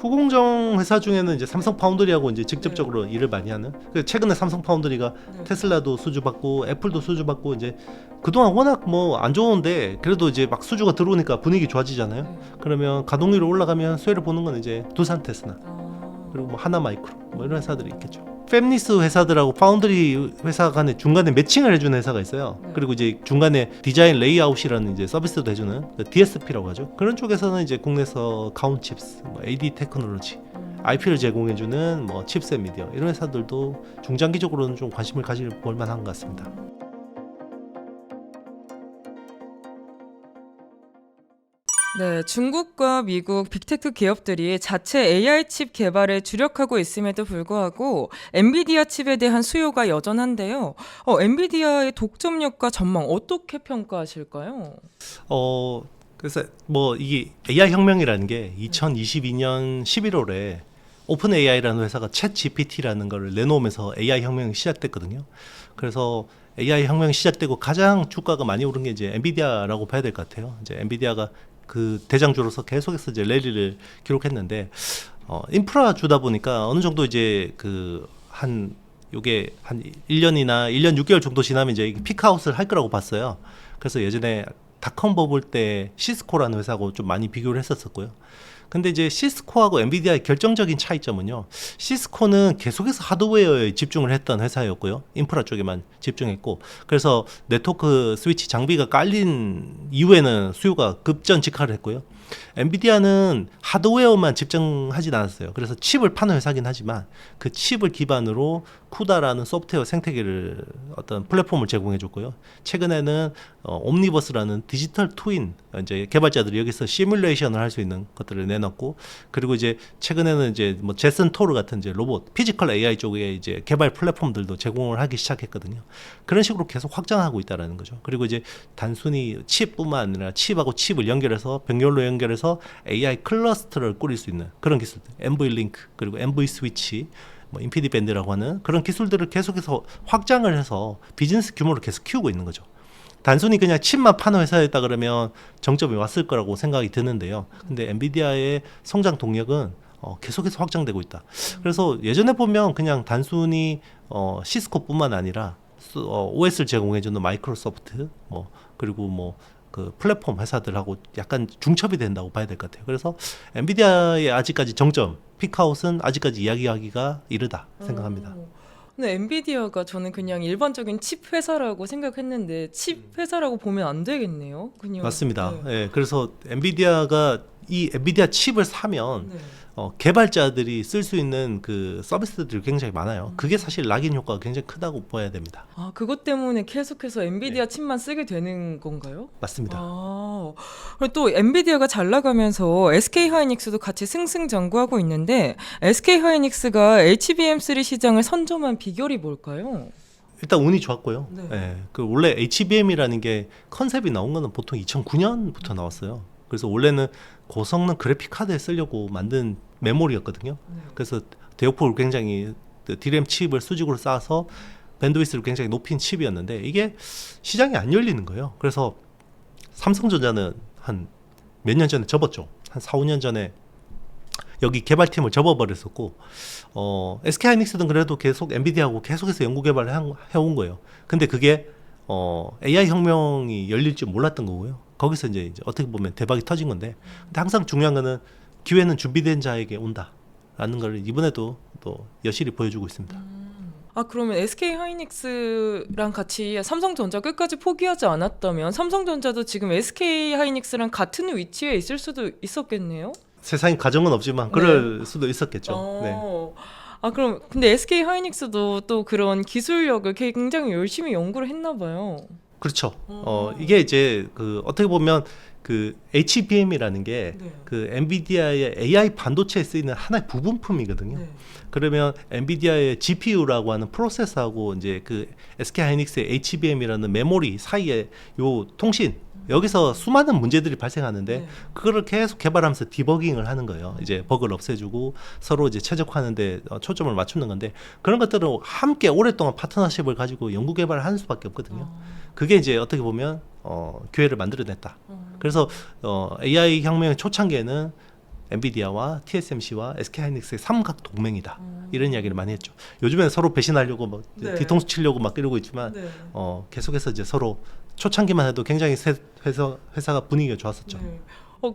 후공정 회사 중에는 이제 삼성 파운드리하고 이제 직접적으로 일을 많이 하는. 최근에 삼성 파운드리가 테슬라도 수주받고 애플도 수주받고 이제 그동안 워낙 뭐 안 좋은데 그래도 이제 막 수주가 들어오니까 분위기 좋아지잖아요. 그러면 가동률이 올라가면 수혜를 보는 건 이제 두산 테스나 그리고 뭐 하나마이크로 뭐 이런 회사들이 있겠죠. 팹리스 회사들하고 파운드리 회사 간에 중간에 매칭을 해주는 회사가 있어요. 그리고 이제 중간에 디자인 레이아웃이라는 이제 서비스도 해주는 그 DSP라고 하죠. 그런 쪽에서는 이제 국내에서 가온칩스, 뭐 AD 테크놀로지, IP를 제공해주는 뭐 칩셋 미디어 이런 회사들도 중장기적으로는 좀 관심을 가질 볼만한 것 같습니다. 네, 중국과 미국 빅테크 기업들이 자체 AI 칩 개발에 주력하고 있음에도 불구하고 엔비디아 칩에 대한 수요가 여전한데요. 엔비디아의 독점력과 전망 어떻게 평가하실까요? 그래서 뭐 이게 AI 혁명이라는 게 2022년 11월에 오픈 AI라는 회사가 챗 GPT라는 걸 내놓으면서 AI 혁명이 시작됐거든요. 그래서 AI 혁명이 시작되고 가장 주가가 많이 오른 게 이제 엔비디아라고 봐야 될 것 같아요. 이제 엔비디아가 그 대장주로서 계속해서 이제 랠리를 기록했는데 인프라 주다 보니까 어느 정도 이제 요게 한 1년이나 1년 6개월 정도 지나면 이제 피크아웃을 할 거라고 봤어요. 그래서 예전에 닷컴 버블 때 시스코라는 회사하고 좀 많이 비교를 했었고요. 근데 이제 시스코하고 엔비디아의 결정적인 차이점은요. 시스코는 계속해서 하드웨어에 집중을 했던 회사였고요. 인프라 쪽에만 집중했고, 그래서 네트워크 스위치 장비가 깔린 이후에는 수요가 급전직하를 했고요. 엔비디아는 하드웨어만 집중하진 않았어요. 그래서 칩을 파는 회사긴 하지만 그 칩을 기반으로 쿠다라는 소프트웨어 생태계를 어떤 플랫폼을 제공해 줬고요. 최근에는 옴니버스라는 디지털 트윈 이제 개발자들이 여기서 시뮬레이션을 할 수 있는 것들을 내놨고, 그리고 이제 최근에는 이제 뭐 제슨 토르 같은 이제 로봇 피지컬 AI 쪽에 이제 개발 플랫폼들도 제공을 하기 시작했거든요. 그런 식으로 계속 확장하고 있다라는 거죠. 그리고 이제 단순히 칩뿐만 아니라 칩하고 칩을 연결해서 병렬로 연결해서 AI 클러스터를 꾸릴 수 있는 그런 기술들, NV 링크 그리고 NV 스위치, 뭐 인피디 밴드라고 하는 그런 기술들을 계속해서 확장을 해서 비즈니스 규모를 계속 키우고 있는 거죠. 단순히 그냥 칩만 파는 회사였다 그러면 정점이 왔을 거라고 생각이 드는데요. 근데 엔비디아의 성장 동력은 계속해서 확장되고 있다. 그래서 예전에 보면 그냥 단순히 시스코뿐만 아니라 OS를 제공해주는 마이크로소프트, 그리고 그 플랫폼 회사들하고 약간 중첩이 된다고 봐야 될 것 같아요. 그래서 엔비디아의 아직까지 정점, 피크아웃은 아직까지 이야기하기가 이르다 생각합니다. 근데 엔비디아가 저는 그냥 일반적인 칩 회사라고 생각했는데 칩 회사라고 보면 안 되겠네요. 그냥. 맞습니다. 네. 예, 그래서 엔비디아가 이 엔비디아 칩을 사면 네. 개발자들이 쓸 수 있는 그 서비스들이 굉장히 많아요. 그게 사실 락인 효과가 굉장히 크다고 봐야 됩니다. 그것 때문에 계속해서 엔비디아 칩만 쓰게 되는 건가요? 맞습니다. 그리고 또 엔비디아가 잘 나가면서 SK 하이닉스도 같이 승승장구하고 있는데 SK 하이닉스가 HBM3 시장을 선점한 비결이 뭘까요? 일단 운이 좋았고요. 네. 예, 그 원래 HBM이라는 게 컨셉이 나온 거는 보통 2009년부터 나왔어요. 그래서 원래는 고성능 그래픽 카드에 쓰려고 만든 메모리였거든요. 그래서 대역폭을 굉장히 DRAM 칩을 수직으로 쌓아서 밴드위스를 굉장히 높인 칩이었는데 이게 시장이 안 열리는 거예요. 그래서 삼성전자는 한 몇 년 전에 접었죠. 한 4, 5년 전에 여기 개발팀을 접어버렸었고 SK하이닉스는 그래도 계속 엔비디아하고 계속해서 연구 개발을 해온 거예요. 근데 그게 AI 혁명이 열릴 줄 몰랐던 거고요. 거기서 이제 어떻게 보면 대박이 터진 건데, 근데 항상 중요한 거는 기회는 준비된 자에게 온다라는 걸 이번에도 또 여실히 보여주고 있습니다. 그러면 SK 하이닉스랑 같이 삼성전자 끝까지 포기하지 않았다면 삼성전자도 지금 SK 하이닉스랑 같은 위치에 있을 수도 있었겠네요? 세상에 가정은 없지만 그럴 수도 있었겠죠. 네. 그럼 근데 SK 하이닉스도 또 그런 기술력을 굉장히 열심히 연구를 했나 봐요. 그렇죠. 이게 이제 어떻게 보면 그 HBM이라는 게 네. 그 엔비디아의 AI 반도체에 쓰이는 하나의 부분품이거든요. 네. 그러면 엔비디아의 GPU라고 하는 프로세서하고 이제 그 SK 하이닉스의 HBM이라는 메모리 사이에 요 통신, 여기서 수많은 문제들이 발생하는데 네. 그거를 계속 개발하면서 디버깅을 하는 거예요. 이제 버그를 없애주고 서로 이제 최적화하는데 초점을 맞추는 건데, 그런 것들은 함께 오랫동안 파트너십을 가지고 연구 개발을 하는 수밖에 없거든요. 그게 이제 어떻게 보면 기회를 만들어냈다. 그래서 AI 혁명의 초창기에는 엔비디아와 TSMC와 SK하이닉스의 삼각 동맹이다. 이런 이야기를 많이 했죠. 요즘에는 서로 배신하려고 뭐 네. 뒤통수 치려고 막 이러고 있지만 네. 계속해서 이제 서로 초창기만 해도 굉장히 회사가 분위기가 좋았었죠. 네.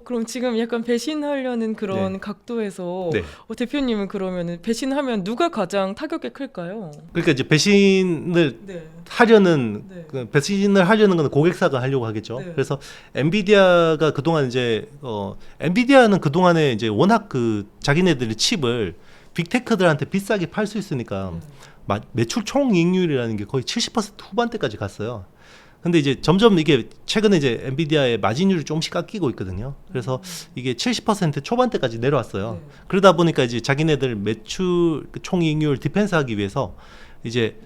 그럼 지금 약간 배신하려는 그런 네. 각도에서 네. 대표님은 그러면은 배신하면 누가 가장 타격이 클까요? 그러니까 이제 배신을 네. 하려는 네. 배신을 하려는 건 고객사가 하려고 하겠죠. 네. 그래서 엔비디아가 그동안 이제 엔비디아는 그동안에 이제 워낙 그 자기네들의 칩을 빅테크들한테 비싸게 팔 수 있으니까 매출 총이익률이라는 게 거의 70% 후반대까지 갔어요. 근데 이제 점점 이게 최근에 이제 엔비디아의 마진율이 조금씩 깎이고 있거든요. 그래서 이게 70% 초반대까지 내려왔어요. 네. 그러다 보니까 이제 자기네들 매출 총이익률 디펜스하기 위해서 이제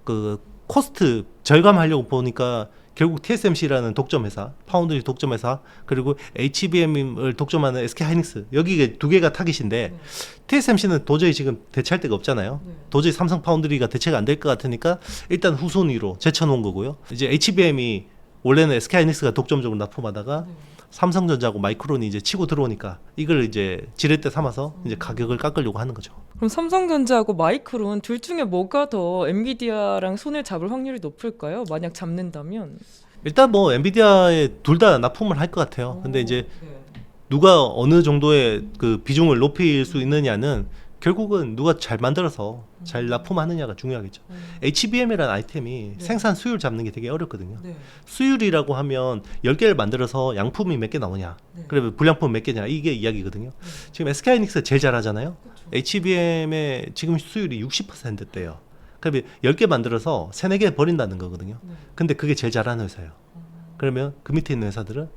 그 코스트 절감하려고 보니까 결국 TSMC라는 독점 회사, 파운드리 독점 회사, 그리고 HBM을 독점하는 SK하이닉스 여기 두 개가 타깃인데 네. TSMC는 도저히 지금 대체할 데가 없잖아요. 네. 도저히 삼성 파운드리가 대체가 안 될 것 같으니까 일단 후순위로 제쳐놓은 거고요. 이제 HBM이 원래는 SK하이닉스가 독점적으로 납품하다가 네. 삼성전자하고 마이크론이 이제 치고 들어오니까 이걸 이제 지렛대 삼아서 이제 가격을 깎으려고 하는 거죠. 그럼 삼성전자하고 마이크론 둘 중에 뭐가 더 엔비디아랑 손을 잡을 확률이 높을까요? 만약 잡는다면? 일단 뭐 엔비디아에 둘 다 납품을 할 것 같아요. 근데 이제 누가 어느 정도의 그 비중을 높일 수 있느냐는 결국은 누가 잘 만들어서 잘 납품하느냐가 중요하겠죠. HBM이라는 아이템이 생산 수율 잡는 게 되게 어렵거든요. 네. 수율이라고 하면 10개를 만들어서 양품이 몇 개 나오냐, 네. 그러면 불량품 몇 개냐, 이게 이야기거든요. 지금 SK하이닉스가 제일 잘하잖아요. HBM의 지금 수율이 60%대요. 그러면 10개 만들어서 3, 4개 버린다는 거거든요. 네. 근데 그게 제일 잘하는 회사예요. 그러면 그 밑에 있는 회사들은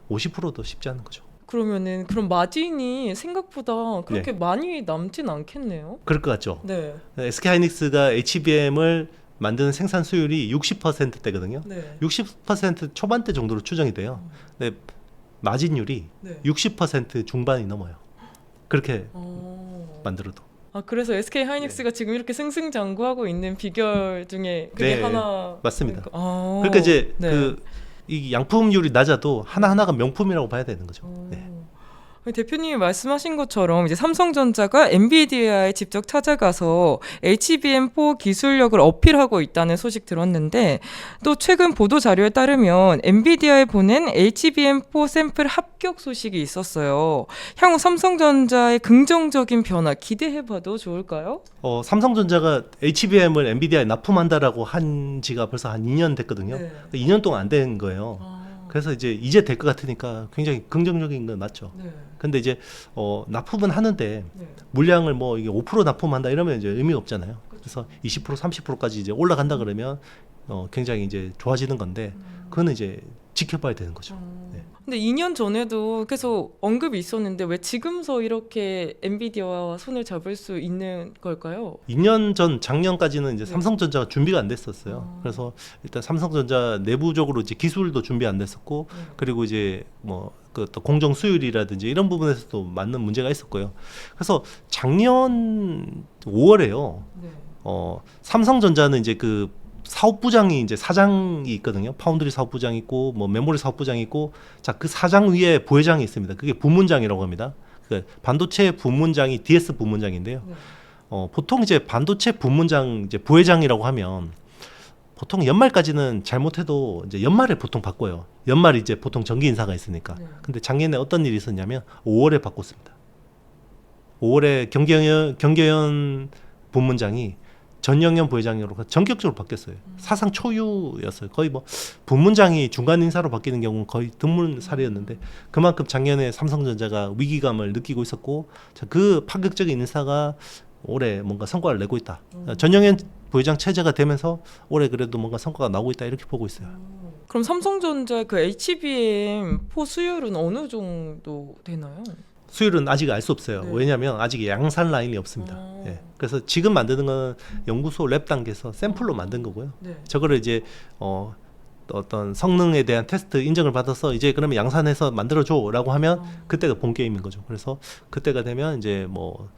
50%도 쉽지 않은 거죠. 그러면은 그럼 마진이 생각보다 그렇게 많이 남진 않겠네요. 그럴 것 같죠. 네. SK하이닉스가 HBM을 만드는 생산 수율이 60%대거든요. 네. 60% 초반대 정도로 추정이 돼요. 근데 마진율이 네. 60% 중반이 넘어요. 그렇게 어. 만들어도. 그래서 SK 하이닉스가 지금 이렇게 승승장구하고 있는 비결 중에 그게 네, 하나 맞습니다. 아. 그러니까 이제 네. 이 양품률이 낮아도 하나하나가 명품이라고 봐야 되는 거죠. 네. 대표님이 말씀하신 것처럼 이제 삼성전자가 엔비디아에 직접 찾아가서 HBM4 기술력을 어필하고 있다는 소식 들었는데 또 최근 보도 자료에 따르면 엔비디아에 보낸 HBM4 샘플 합격 소식이 있었어요. 향후 삼성전자의 긍정적인 변화 기대해봐도 좋을까요? 삼성전자가 HBM을 엔비디아에 납품한다라고 한 지가 벌써 한 2년 됐거든요. 네. 2년 동안 안 된 거예요. 그래서 이제 될 것 같으니까 굉장히 긍정적인 건 맞죠. 네. 근데 이제 납품은 하는데 네. 물량을 뭐 이게 5% 납품한다 이러면 이제 의미가 없잖아요. 그래서 20% 30%까지 이제 올라간다 그러면 굉장히 이제 좋아지는 건데 그거는 이제 지켜봐야 되는 거죠. 네. 근데 2년 전에도 계속 언급이 있었는데 왜 지금서 이렇게 엔비디아와 손을 잡을 수 있는 걸까요? 2년 전 작년까지는 이제 네. 삼성전자가 준비가 안 됐었어요. 그래서 일단 삼성전자 내부적으로 이제 기술도 준비 안 됐었고 그리고 이제 뭐 그 또 공정 수율이라든지 이런 부분에서도 맞는 문제가 있었고요. 그래서 작년 5월에요. 네. 삼성전자는 이제 그 사업부장이 이제 사장이 있거든요. 파운드리 사업부장이 있고 뭐 메모리 사업부장이 있고 자 그 사장 위에 부회장이 있습니다. 그게 부문장이라고 합니다. 그 반도체 부문장이 DS 부문장인데요. 네. 보통 이제 반도체 부문장 이제 부회장이라고 하면 보통 연말까지는 잘못해도 이제 연말에 보통 바꿔요. 연말이 이제 보통 정기 인사가 있으니까. 네. 근데 작년에 어떤 일이 있었냐면 5월에 바꿨습니다. 5월에 경계현 부문장이 전영현 부회장으로 전격적으로 바뀌었어요. 사상 초유였어요. 거의 뭐 부문장이 중간 인사로 바뀌는 경우는 거의 드문 사례였는데 그만큼 작년에 삼성전자가 위기감을 느끼고 있었고 자, 그 파격적인 인사가 올해 뭔가 성과를 내고 있다. 전영현 부회장 체제가 되면서 올해 그래도 뭔가 성과가 나오고 있다 이렇게 보고 있어요. 그럼 삼성전자의 그 HBM4 수율은 어느 정도 되나요? 수율은 아직 알 수 없어요. 네. 왜냐하면 아직 양산 라인이 없습니다. 예. 그래서 지금 만드는 건 연구소 랩 단계에서 샘플로 만든 거고요. 네. 저거를 이제 어떤 성능에 대한 테스트 인정을 받아서 이제 그러면 양산해서 만들어줘라고 하면 그때가 본 게임인 거죠. 그래서 그때가 되면 이제 뭐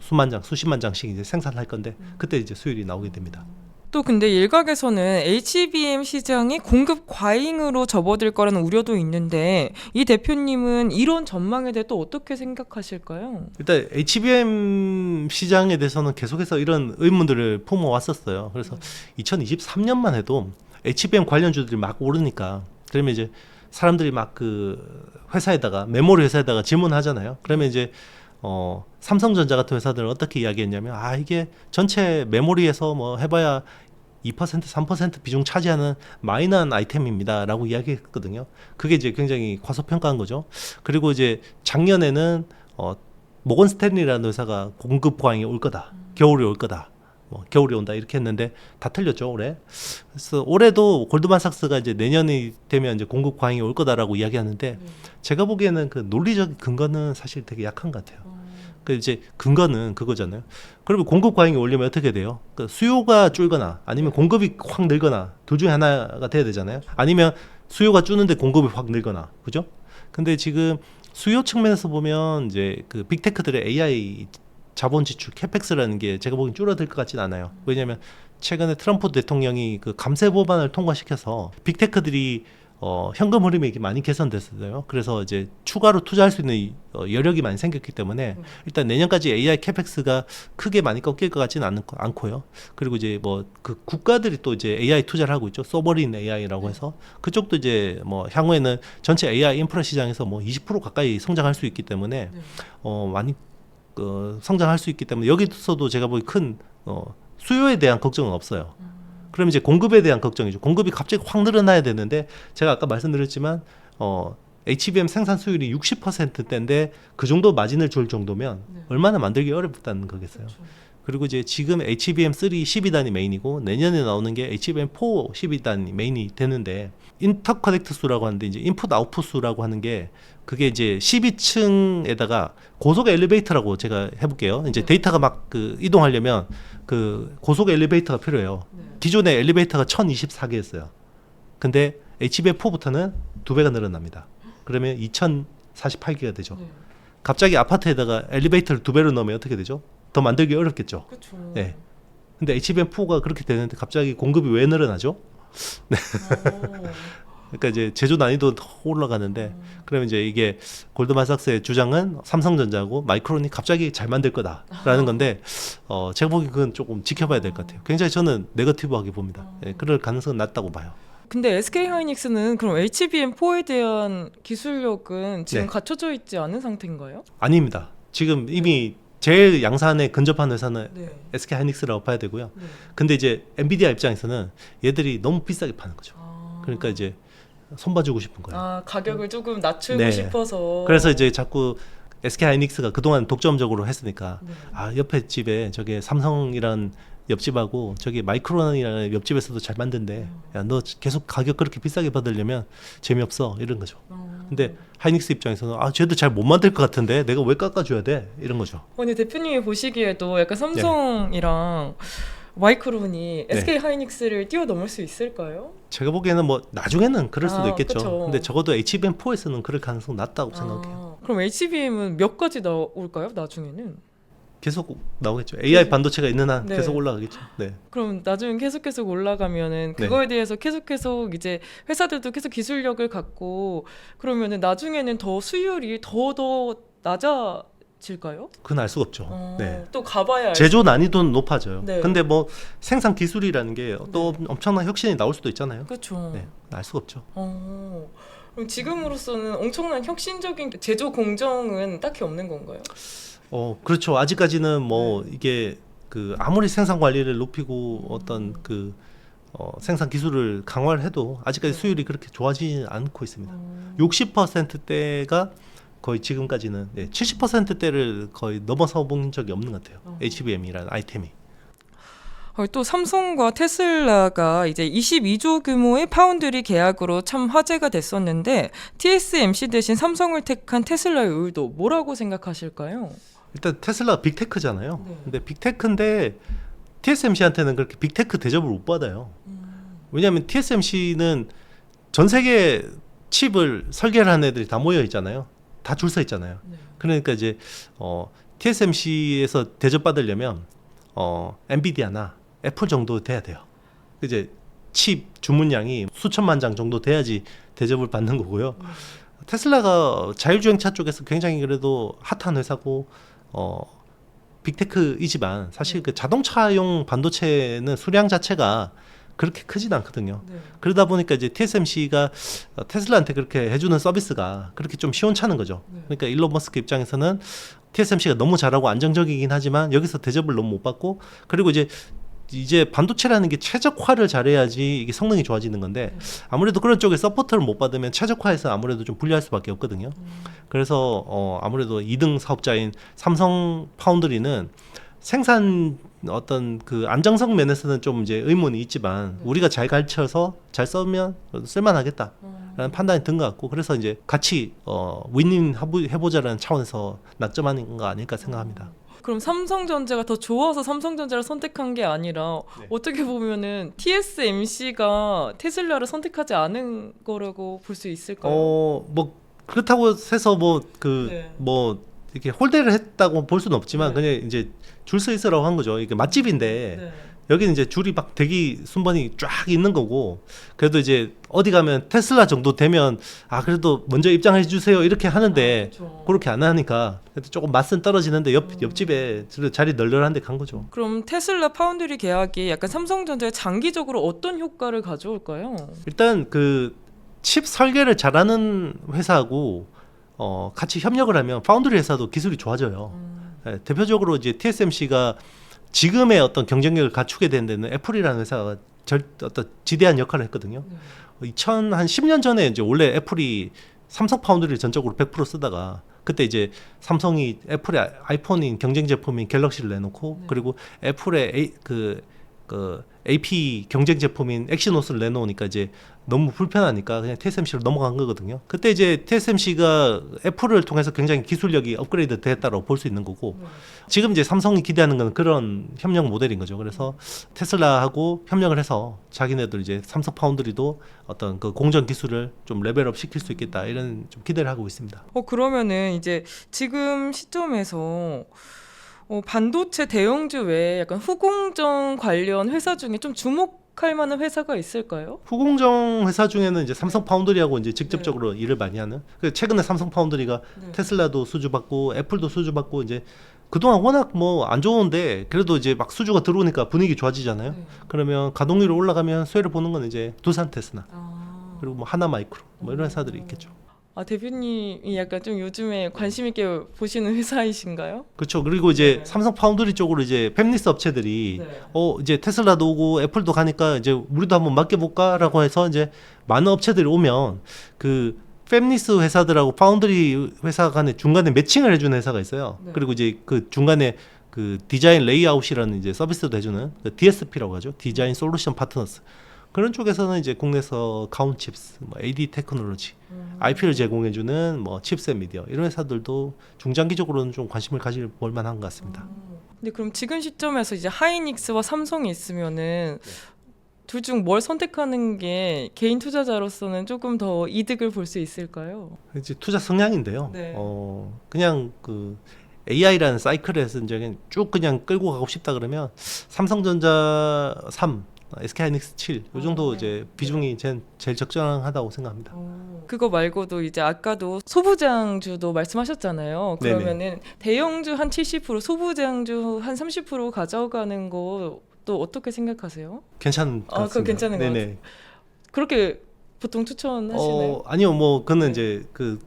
수만 장, 수십만 장씩 이제 생산할 건데 그때 이제 수율이 나오게 됩니다. 또 근데 일각에서는 HBM 시장이 공급 과잉으로 접어들 거라는 우려도 있는데 이 대표님은 이런 전망에 대해 또 어떻게 생각하실까요? 일단 HBM 시장에 대해서는 계속해서 이런 의문들을 품어왔었어요. 그래서 2023년만 해도 HBM 관련주들이 막 오르니까 그러면 이제 사람들이 막 그 회사에다가 메모리 회사에다가 질문하잖아요. 그러면 이제 삼성전자 같은 회사들은 어떻게 이야기했냐면 이게 전체 메모리에서 뭐 해봐야 2% 3% 비중 차지하는 마이너한 아이템입니다라고 이야기했거든요. 그게 이제 굉장히 과소평가한 거죠. 그리고 이제 작년에는 모건 스탠리라는 회사가 공급 과잉이 올 거다. 겨울이 올 거다. 뭐 겨울이 온다 이렇게 했는데 다 틀렸죠 올해. 그래서 올해도 골드만삭스가 이제 내년이 되면 이제 공급 과잉이 올 거다라고 이야기하는데 제가 보기에는 그 논리적 근거는 사실 되게 약한 것 같아요. 그 이제 근거는 그거잖아요. 그러면 공급 과잉이 올리면 어떻게 돼요? 그 수요가 줄거나 아니면 공급이 확 늘거나 둘 중에 하나가 돼야 되잖아요. 아니면 수요가 줄는데 공급이 확 늘거나, 그죠? 근데 지금 수요 측면에서 보면 이제 그 빅테크들의 AI 자본 지출 캐펙스라는 게 제가 보기엔 줄어들 것 같진 않아요. 왜냐하면 최근에 트럼프 대통령이 그 감세 법안을 통과시켜서 빅테크들이 현금 흐름이 이렇게 많이 개선됐어요. 그래서 이제 추가로 투자할 수 있는 여력이 많이 생겼기 때문에 일단 내년까지 AI 캐펙스가 크게 많이 꺾일 것 같지는 않고요. 그리고 이제 뭐 그 국가들이 또 이제 AI 투자를 하고 있죠. 소버린 AI라고 해서 그쪽도 이제 뭐 향후에는 전체 AI 인프라 시장에서 뭐 20% 가까이 성장할 수 있기 때문에 많이 성장할 수 있기 때문에 여기서도 제가 보기 큰 수요에 대한 걱정은 없어요. 그럼 이제 공급에 대한 걱정이죠. 공급이 갑자기 확 늘어나야 되는데 제가 아까 말씀드렸지만 HBM 생산 수율이 60%대인데 그 정도 마진을 줄 정도면 얼마나 만들기 어렵다는 거겠어요. 그리고 이제 지금 HBM3 12단이 메인이고 내년에 나오는 게 HBM4 12단이 메인이 되는데 인터커넥트 수라고 하는데 이제 인풋 아웃풋 수라고 하는 게 그게 이제 12층에다가 고속 엘리베이터라고 제가 해볼게요. 이제 데이터가 막 그 이동하려면 그 고속 엘리베이터가 필요해요. 기존의 엘리베이터가 1024개였어요. 근데 HBM4부터는 2배가 늘어납니다. 그러면 2048개가 되죠. 갑자기 아파트에다가 엘리베이터를 2배로 넣으면 어떻게 되죠? 더 만들기 어렵겠죠. 그렇죠. 네. 근데 HBM4가 그렇게 되는데 갑자기 공급이 왜 늘어나죠? 네. 그러니까 이제 제조 난이도 더 올라가는데 그러면 이제 이게 골드만삭스의 주장은 삼성전자고 마이크론이 갑자기 잘 만들 거다라는 건데 제가 보기 그건 조금 지켜봐야 될 것 같아요. 굉장히 저는 네거티브하게 봅니다. 예, 그럴 가능성은 낮다고 봐요. 근데 SK하이닉스는 그럼 HBM4에 대한 기술력은 지금 네. 갖춰져 있지 않은 상태인가요? 아닙니다. 지금 이미 제일 양산에 근접한 회사는 네. SK하이닉스라고 봐야 되고요. 네. 근데 이제 엔비디아 입장에서는 얘들이 너무 비싸게 파는 거죠. 그러니까 이제 손봐주고 싶은 거예요. 가격을 조금 낮추고 네. 싶어서. 그래서 이제 자꾸 SK하이닉스가 그동안 독점적으로 했으니까 네. 옆에 집에 저게 삼성이란 옆집하고 저기 마이크론이라는 옆집에서도 잘 만든대. 야, 너 계속 가격 그렇게 비싸게 받으려면 재미없어 이런 거죠. 근데 하이닉스 입장에서는 쟤도 잘 못 만들 것 같은데 내가 왜 깎아줘야 돼 이런 거죠. 아니 대표님이 보시기에도 약간 삼성이랑 마이크론이 SK 하이닉스를 뛰어넘을 수 있을까요? 제가 보기에는 뭐 나중에는 그럴 수도 있겠죠. 그쵸. 근데 적어도 HBM4에서는 그럴 가능성 낮다고 생각해요. 그럼 HBM은 몇 가지 나올까요? 나중에는? 계속 나오겠죠. AI 반도체가 있는 한 네. 계속 올라가겠죠. 네. 그럼 나중에 계속 올라가면은 그거에 대해서 계속 이제 회사들도 계속 기술력을 갖고 그러면은 나중에는 더 수율이 더 낮아질까요? 그건 알 수가 없죠. 네. 또 가봐야 제조 난이도는 높아져요. 네. 근데 뭐 생산 기술이라는 게 또 엄청난 혁신이 나올 수도 있잖아요. 그렇죠. 네. 알 수가 없죠. 그럼 지금으로서는 엄청난 혁신적인 제조 공정은 딱히 없는 건가요? 그렇죠. 아직까지는 뭐 이게 그 아무리 생산 관리를 높이고 어떤 그 생산 기술을 강화를 해도 아직까지 수율이 그렇게 좋아지지 않고 있습니다. 60%대가 거의 지금까지는 70%대를 거의 넘어서 본 적이 없는 것 같아요. HBM이라는 아이템이. 또 삼성과 테슬라가 이제 22조 규모의 파운드리 계약으로 참 화제가 됐었는데 TSMC 대신 삼성을 택한 테슬라의 의도 뭐라고 생각하실까요? 일단 테슬라가 빅테크잖아요. 네. 근데 빅테크인데 TSMC한테는 그렇게 빅테크 대접을 못 받아요. 왜냐하면 TSMC는 전 세계 칩을 설계를 하는 애들이 다 모여 있잖아요. 다 줄 서 있잖아요. 네. 그러니까 이제 TSMC에서 대접 받으려면 엔비디아나 애플 정도 돼야 돼요. 이제 칩 주문량이 수천만 장 정도 돼야지 대접을 받는 거고요. 테슬라가 자율주행차 쪽에서 굉장히 그래도 핫한 회사고 빅테크이지만 사실 그 자동차용 반도체는 수량 자체가 그렇게 크진 않거든요. 네. 그러다 보니까 이제 TSMC가 테슬라한테 그렇게 해주는 서비스가 그렇게 좀 시원찮은 거죠. 네. 그러니까 일론 머스크 입장에서는 TSMC가 너무 잘하고 안정적이긴 하지만 여기서 대접을 너무 못 받고, 그리고 이제 반도체라는 게 최적화를 잘해야지 이게 성능이 좋아지는 건데 아무래도 그런 쪽에 서포트를 못 받으면 최적화해서 아무래도 좀 불리할 수밖에 없거든요. 그래서 아무래도 2등 사업자인 삼성 파운드리는 생산 어떤 그 안정성 면에서는 좀 이제 의문이 있지만 우리가 잘 가르쳐서 잘 쓰면 쓸만하겠다라는 판단이 든 것 같고, 그래서 이제 같이 윈윈 해보자라는 차원에서 낙점하는 거 아닐까 생각합니다. 그럼 삼성전자가 더 좋아서 삼성전자를 선택한 게 아니라 네. 어떻게 보면은 TSMC가 테슬라를 선택하지 않은 거라고 볼 수 있을까요? 뭐 그렇다고 해서 네. 이렇게 홀대를 했다고 볼 수는 없지만 네. 그냥 이제 줄 서 있으라고 한 거죠. 이게 맛집인데 네. 여기는 이제 줄이 막 대기 순번이 쫙 있는 거고, 그래도 이제 어디 가면 테슬라 정도 되면 그래도 먼저 입장해 주세요 이렇게 하는데 그렇죠. 그렇게 안 하니까 조금 맛은 떨어지는데 옆집에 자리 널널한 데 간 거죠. 그럼 테슬라 파운드리 계약이 약간 삼성전자에 장기적으로 어떤 효과를 가져올까요? 일단 그 칩 설계를 잘하는 회사하고 같이 협력을 하면 파운드리 회사도 기술이 좋아져요. 네, 대표적으로 이제 TSMC가 지금의 어떤 경쟁력을 갖추게 된 데는 애플이라는 회사가 어떤 지대한 역할을 했거든요. 2010년 전에 이제 원래 애플이 삼성 파운드리를 전적으로 100% 쓰다가 그때 이제 삼성이 애플의 아이폰인 경쟁 제품인 갤럭시를 내놓고 그리고 애플의 그 AP 경쟁 제품인 엑시노스를 내놓으니까 이제 너무 불편하니까 그냥 TSMC로 넘어간 거거든요. 그때 이제 TSMC가 애플을 통해서 굉장히 기술력이 업그레이드 됐다고 볼 수 있는 거고, 지금 이제 삼성이 기대하는 건 그런 협력 모델인 거죠. 그래서 테슬라하고 협력을 해서 자기네들 이제 삼성 파운드리도 어떤 그 공정 기술을 좀 레벨업 시킬 수 있겠다 이런 좀 기대를 하고 있습니다. 그러면은 이제 지금 시점에서 반도체 대형주 외에 약간 후공정 관련 회사 중에 좀 주목할 만한 회사가 있을까요? 후공정 회사 중에는 이제 삼성 파운드리하고 이제 직접적으로 일을 많이 하는. 최근에 삼성 파운드리가 테슬라도 수주받고 애플도 수주받고 이제 그동안 워낙 뭐 안 좋은데 그래도 이제 막 수주가 들어오니까 분위기 좋아지잖아요. 그러면 가동률이 올라가면 수혜를 보는 건 이제 두산테스나 그리고 뭐 하나마이크로 뭐 이런 회사들이 있겠죠. 대표님이 약간 좀 요즘에 관심 있게 보시는 회사이신가요? 그렇죠. 그리고 이제 네. 삼성 파운드리 쪽으로 이제 팹리스 업체들이 이제 테슬라도 오고 애플도 가니까 이제 우리도 한번 맡겨볼까라고 해서 이제 많은 업체들이 오면 그 팹리스 회사들하고 파운드리 회사 간에 중간에 매칭을 해주는 회사가 있어요. 네. 그리고 이제 그 중간에 그 디자인 레이아웃이라는 이제 서비스도 해주는 그 DSP라고 하죠. 디자인 솔루션 파트너스. 그런 쪽에서는 이제 국내에서 가온칩스, 뭐 AD 테크놀로지, IP를 제공해주는 뭐 칩셋 미디어 이런 회사들도 중장기적으로는 좀 관심을 가질 볼만한 것 같습니다. 근데 그럼 지금 시점에서 이제 하이닉스와 삼성이 있으면은 둘 중 뭘 선택하는 게 개인 투자자로서는 조금 더 이득을 볼 수 있을까요? 이제 투자 성향인데요. 네. 그냥 그 AI라는 사이클에서 이제 쭉 그냥 끌고 가고 싶다 그러면 삼성전자 3, SK하이닉스 7, 이 정도 이제 비중이 제일 적정하다고 생각합니다. 그거 말고도 이제 아까도 소부장주도 말씀하셨잖아요. 네네. 그러면은 대형주 한 70%, 소부장주 한 30% 가져가는 거 또 어떻게 생각하세요? 괜찮은 것 같습니다. 그거 괜찮은 것 네네. 그렇게 보통 추천하시나요? 아니요, 뭐 그는 네. 이제 그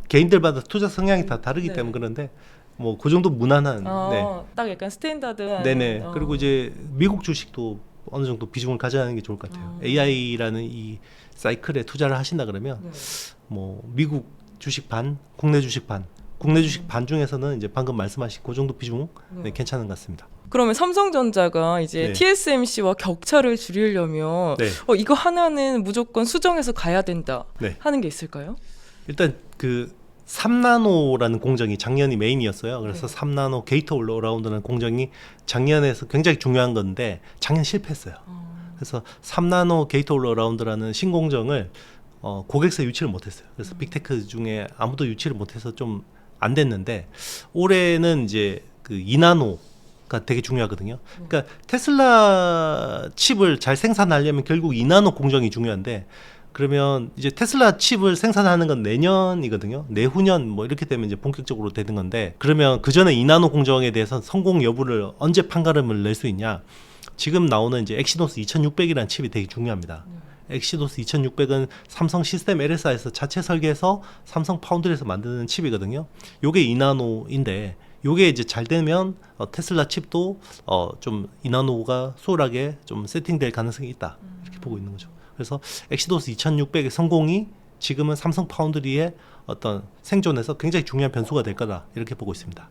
개인들마다 투자 성향이 다 다르기 네. 때문에 그런데 뭐 그 정도 무난한. 네. 딱 약간 스탠다드한. 네네. 그리고 이제 미국 주식도 어느 정도 비중을 가져야 하는 게 좋을 것 같아요. AI라는 이 사이클에 투자를 하신다 그러면 뭐 미국 주식 반, 국내 주식 반. 국내 주식 반 중에서는 이제 방금 말씀하신 그 정도 비중 괜찮은 것 같습니다. 그러면 삼성전자가 이제 네. TSMC와 격차를 줄이려면 네. 이거 하나는 무조건 수정해서 가야 된다 네. 하는 게 있을까요? 일단 그 3나노라는 공정이 작년이 메인이었어요. 그래서 3나노 게이트 올라운드라는 공정이 작년에서 굉장히 중요한 건데 작년 실패했어요. 그래서 3나노 게이트 올라운드라는 신공정을 고객사 유치를 못했어요. 그래서 빅테크 중에 아무도 유치를 못해서 좀 안 됐는데 올해는 이제 그 2나노 되게 중요하거든요. 그러니까 테슬라 칩을 잘 생산하려면 결국 2나노 공정이 중요한데, 그러면 이제 테슬라 칩을 생산하는 건 내년이거든요. 내후년 뭐 이렇게 되면 이제 본격적으로 되는 건데, 그러면 그 전에 2나노 공정에 대해서 성공 여부를 언제 판가름을 낼 수 있냐? 지금 나오는 이제 엑시노스 2600이라는 칩이 되게 중요합니다. 엑시노스 2600은 삼성 시스템 LSI에서 자체 설계해서 삼성 파운드리에서 만드는 칩이거든요. 요게 2나노인데, 요게 이제 잘 되면 테슬라 칩도 좀 2나노가 수월하게 좀 세팅될 가능성이 있다, 이렇게 보고 있는 거죠. 그래서 엑시노스 2600의 성공이 지금은 삼성 파운드리의 어떤 생존에서 굉장히 중요한 변수가 될 거다, 이렇게 보고 있습니다.